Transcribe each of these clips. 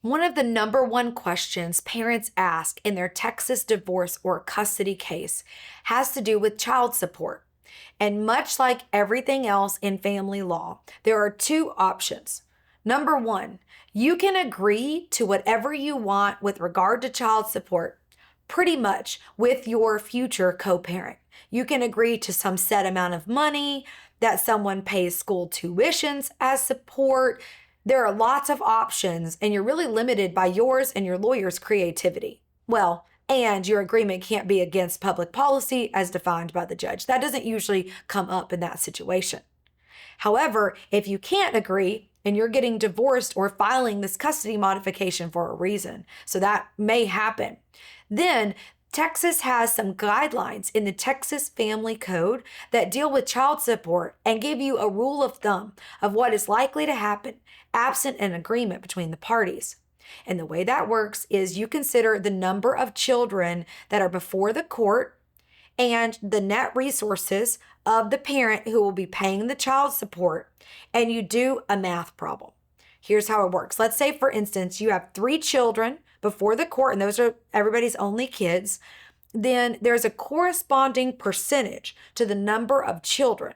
One of the number one questions parents ask in their Texas divorce or custody case has to do with child support. And much like everything else in family law, there are two options. Number one, you can agree to whatever you want with regard to child support, pretty much with your future co parent. You can agree to some set amount of money, that someone pays school tuitions as support. There are lots of options, and you're really limited by yours and your lawyer's creativity. Well, and your agreement can't be against public policy as defined by the judge. That doesn't usually come up in that situation. However, if you can't agree and you're getting divorced or filing this custody modification for a reason, so that may happen, then Texas has some guidelines in the Texas Family Code that deal with child support and give you a rule of thumb of what is likely to happen absent an agreement between the parties. And the way that works is you consider the number of children that are before the court and the net resources of the parent who will be paying the child support, and you do a math problem. Here's how it works. Let's say, for instance, you have 3 children before the court, and those are everybody's only kids. Then there's a corresponding percentage to the number of children.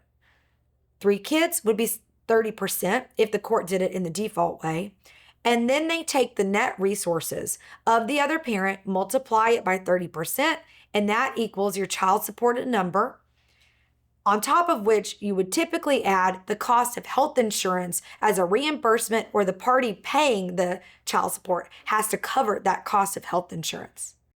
3 kids would be 30% if the court did it in the default way. And then they take the net resources of the other parent, multiply it by 30%, and that equals your child supported number, on top of which you would typically add the cost of health insurance as a reimbursement, or the party paying the child support has to cover that cost of health insurance.